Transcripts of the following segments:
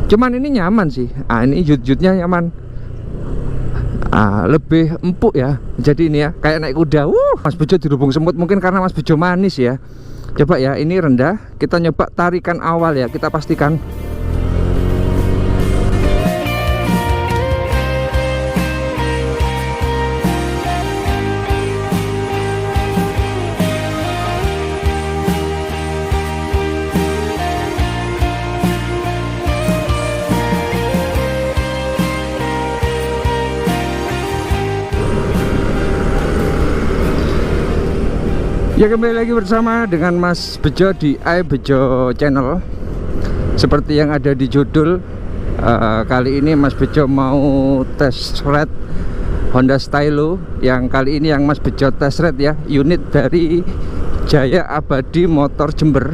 Cuman ini nyaman sih. Ini jut-jutnya nyaman. Lebih empuk ya. Jadi ini ya kayak naik kuda. Mas Bejo dirubung semut mungkin karena Mas Bejo manis ya. Coba ya, ini rendah. Kita nyoba tarikan awal ya. Kita pastikan. Ya, kembali lagi bersama dengan Mas Bejo di iBejo Channel. Seperti yang ada di judul, kali ini Mas Bejo mau test ride Honda Stylo. Yang kali ini yang Mas Bejo test ride ya, unit dari Jaya Abadi Motor Jember,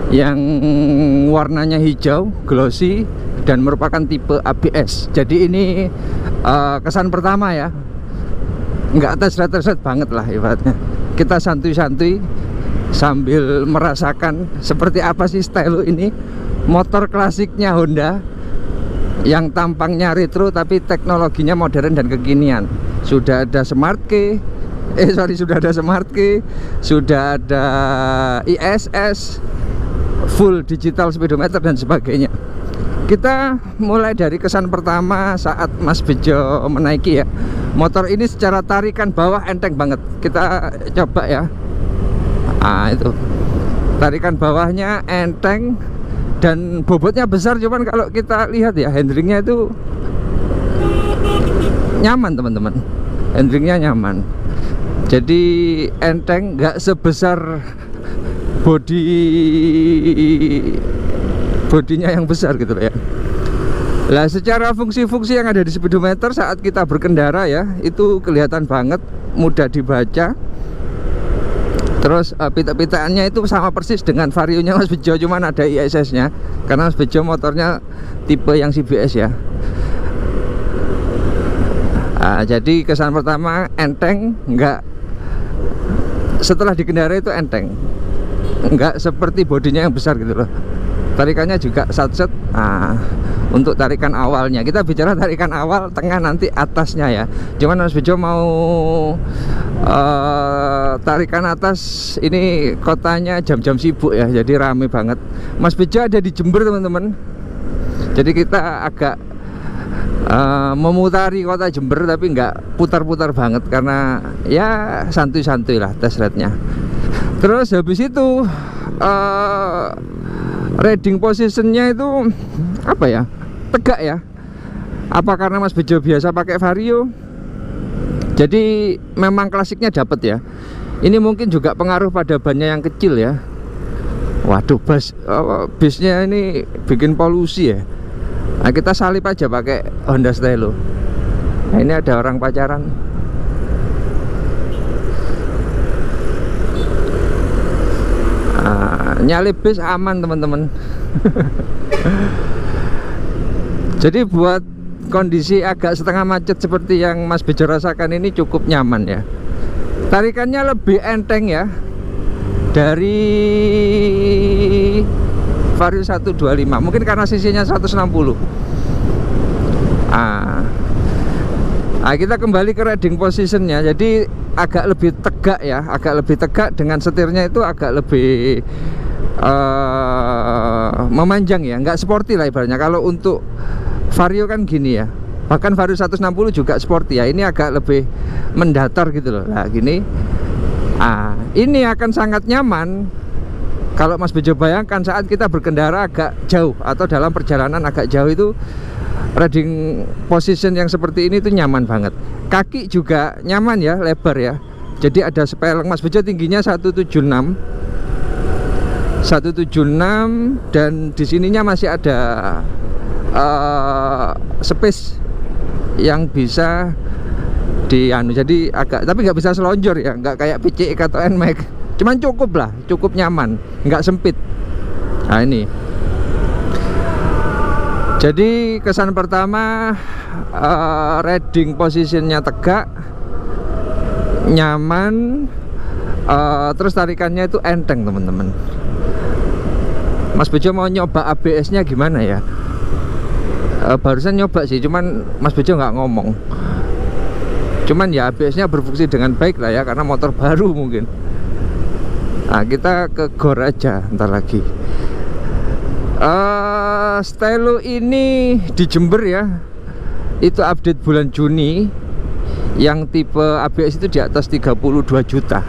yang warnanya hijau glossy dan merupakan tipe ABS. Jadi ini kesan pertama ya, nggak tes ride banget lah ibaratnya. Kita santuy-santuy sambil merasakan seperti apa sih Stylo ini, motor klasiknya Honda yang tampangnya retro tapi teknologinya modern dan kekinian. Sudah ada Smart Key, sudah ada Smart Key, sudah ada ISS, full digital speedometer dan sebagainya. Kita mulai dari kesan pertama saat Mas Bejo menaiki ya. Motor ini secara tarikan bawah enteng banget. Kita coba ya. Itu tarikan bawahnya enteng dan bobotnya besar. Cuman kalau kita lihat ya, handlingnya itu nyaman teman-teman. Handlingnya nyaman. Jadi enteng, nggak sebesar bodinya yang besar gitu loh ya. Lah, secara fungsi-fungsi yang ada di speedometer saat kita berkendara ya, itu kelihatan banget, mudah dibaca. Terus pita-pitaannya itu sama persis dengan Varionya Mas Bejo, cuman ada ISS-nya karena Mas Bejo motornya tipe yang CBS ya. Jadi kesan pertama enteng, enggak, setelah dikendarai itu enteng, enggak seperti bodinya yang besar gitu loh. Tarikannya juga satset. Untuk tarikan awalnya, kita bicara tarikan awal, tengah, nanti atasnya ya. Cuman Mas Bejo mau tarikan atas, ini kotanya jam-jam sibuk ya, jadi rame banget. Mas Bejo ada di Jember teman-teman. Jadi kita agak memutari kota Jember tapi nggak putar-putar banget karena ya santuy-santuy lah test ride-nya. Terus habis itu riding positionnya itu apa ya, tegak ya. Apa karena Mas Bejo biasa pakai Vario, jadi memang klasiknya dapet ya. Ini mungkin juga pengaruh pada bannya yang kecil ya. Waduh, bisnya ini bikin polusi ya. Nah, kita salip aja pakai Honda Stylo. Nah, ini ada orang pacaran. Nyalip bis aman teman-teman. Jadi buat kondisi agak setengah macet seperti yang Mas Bejo rasakan ini cukup nyaman ya. Tarikannya lebih enteng ya dari Vario 125, mungkin karena sisinya 160. Kita kembali ke riding positionnya. Jadi agak lebih tegak ya, agak lebih tegak, dengan setirnya itu agak lebih memanjang ya, nggak sporty lah ibaratnya. Kalau untuk Vario kan gini ya, bahkan Vario 160 juga sporty ya, ini agak lebih mendatar gitu loh. Nah gini, ini akan sangat nyaman kalau Mas Bejo bayangkan saat kita berkendara agak jauh atau dalam perjalanan agak jauh, itu riding position yang seperti ini tuh nyaman banget. Kaki juga nyaman ya, lebar ya. Jadi ada speleng. Mas Bejo tingginya 176 dan di sininya masih ada space yang bisa jadi agak, tapi nggak bisa selonjor ya, nggak kayak PCX atau NMAX. Cuman cukup lah, cukup nyaman, nggak sempit. Nah ini. Jadi kesan pertama, riding positionnya tegak, nyaman, terus tarikannya itu enteng teman-teman. Mas Bejo mau nyoba ABS-nya gimana ya? Barusan nyoba sih, cuman Mas Bejo nggak ngomong. Cuman ya ABS-nya berfungsi dengan baik lah ya, karena motor baru mungkin. Nah, kita ke gor aja ntar lagi. Stylo ini di Jember ya, itu update bulan Juni. Yang tipe ABS itu di atas 32 juta.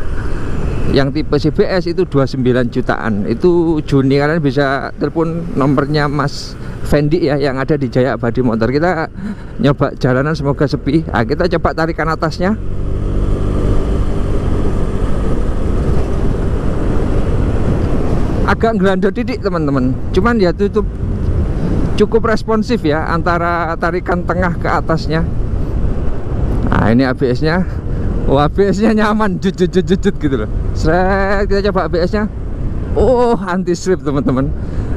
Yang tipe CBS itu 29 jutaan. Itu Juni, kalian bisa telepon nomornya Mas Fendi ya, yang ada di Jaya Abadi Motor. Kita nyoba jalanan, semoga sepi. Nah, kita coba tarikan atasnya. Agak ngelandor titik teman-teman, cuman ya tutup cukup responsif ya antara tarikan tengah ke atasnya. Nah, ini ABS-nya. Oh, ABS-nya nyaman, jut gitu loh. Sret, kita coba ABS-nya. Oh, anti slip teman-teman.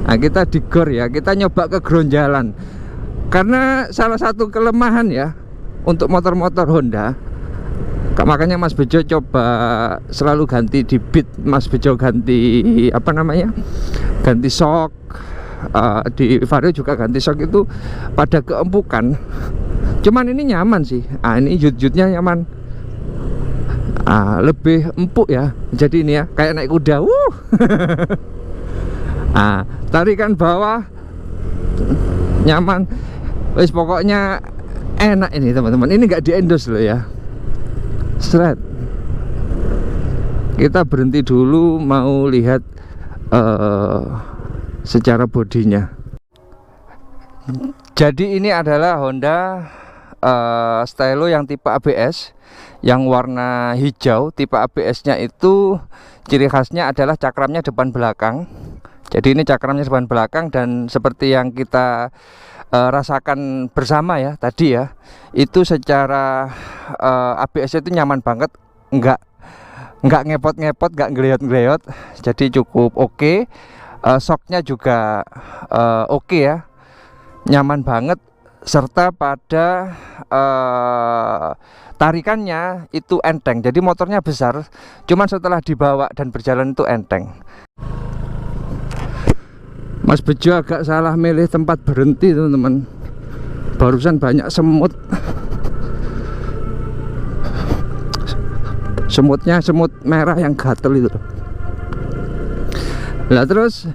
Nah, kita di gor ya, kita nyoba ke gronjalan. Karena salah satu kelemahan ya untuk motor-motor Honda, makanya Mas Bejo coba selalu ganti di beat. Mas Bejo ganti apa namanya, ganti shock. Di Vario juga ganti shock itu pada keempukan. Cuman ini nyaman sih. Ini jut-jutnya nyaman. Lebih empuk ya. Jadi ini ya kayak naik kuda. Tarikan bawah nyaman. Wes pokoknya enak ini teman-teman. Ini nggak di-endorse loh ya. Seret. Kita berhenti dulu mau lihat secara bodinya. Jadi ini adalah Honda Stylo yang tipe ABS, yang warna hijau. Tipe ABS-nya itu ciri khasnya adalah cakramnya depan belakang. Jadi ini cakramnya depan belakang, dan seperti yang kita rasakan bersama ya tadi ya, itu secara ABS itu nyaman banget, nggak ngepot-ngepot, nggak ngeleyot-ngeleyot, jadi cukup oke. Shocknya juga oke ya, nyaman banget, serta pada tarikannya itu enteng. Jadi motornya besar, cuman setelah dibawa dan berjalan itu enteng. Mas Bejo agak salah milih tempat berhenti teman-teman. Barusan banyak semut. Semutnya semut merah yang gatel itu. Lah terus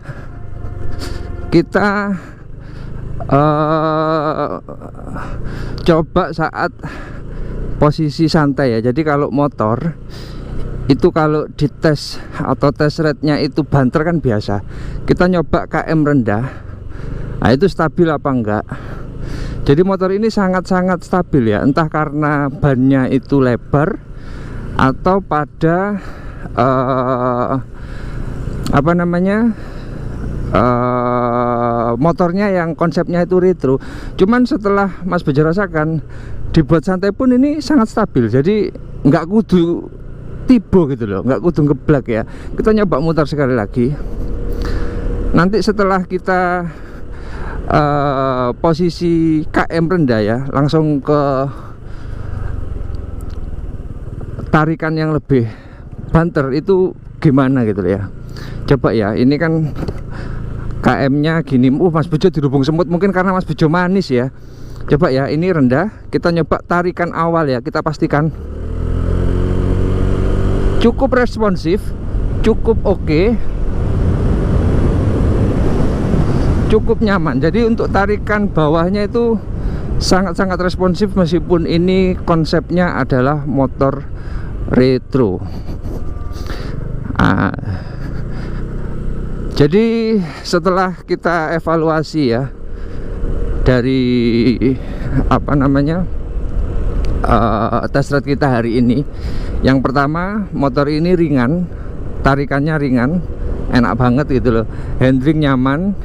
kita coba saat posisi santai ya. Jadi kalau motor itu kalau dites atau tes rate-nya itu banter kan biasa. Kita nyoba KM rendah. Nah, itu stabil apa enggak? Jadi motor ini sangat-sangat stabil ya. Entah karena bannya itu lebar atau pada apa namanya, motornya yang konsepnya itu retro. Cuman setelah Mas Bejo rasakan, dibuat santai pun ini sangat stabil. Jadi nggak kudu tibo gitu loh, nggak kudu ngeblak ya. Kita nyoba mutar sekali lagi. Nanti setelah kita posisi KM rendah ya, langsung ke tarikan yang lebih banter itu gimana gitu loh ya. Coba ya, ini kan KM-nya gini. Mas Bejo dirubung semut, mungkin karena Mas Bejo manis ya. Coba ya, ini rendah. Kita nyoba tarikan awal ya, kita pastikan cukup responsif, cukup oke, cukup nyaman. Jadi untuk tarikan bawahnya itu sangat-sangat responsif, meskipun ini konsepnya adalah motor retro. Jadi setelah kita evaluasi ya dari apa namanya test ride kita hari ini, yang pertama motor ini ringan, tarikannya ringan, enak banget gitu loh, handling nyaman,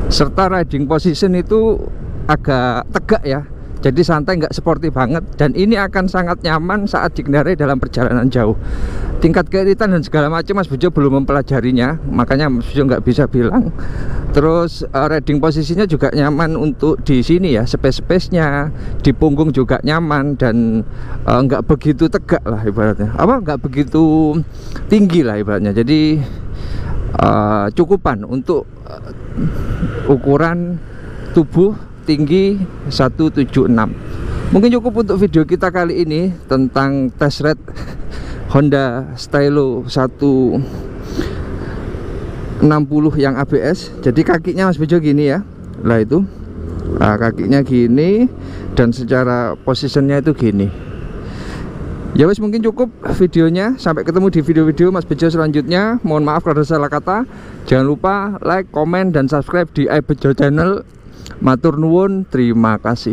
serta riding position itu agak tegak ya, jadi santai, nggak sporty banget. Dan ini akan sangat nyaman saat dikendarai dalam perjalanan jauh. Tingkat keiritan dan segala macam Mas Bejo belum mempelajarinya, makanya Mas Bejo nggak bisa bilang. Terus riding posisinya juga nyaman untuk di sini ya, space-nya di punggung juga nyaman, dan nggak begitu tegak lah ibaratnya, apa nggak begitu tinggi lah ibaratnya. Jadi cukupan untuk ukuran tubuh tinggi 176. Mungkin cukup untuk video kita kali ini tentang test ride Honda Stylo 160 yang ABS. Jadi kakinya Mas Bejo gini ya. Lah itu kakinya gini dan secara posisinya itu gini. Ya wes, mungkin cukup videonya. Sampai ketemu di video-video Mas Bejo selanjutnya. Mohon maaf kalau ada salah kata. Jangan lupa like, komen, dan subscribe di iBejo Channel. Matur nuwun, terima kasih.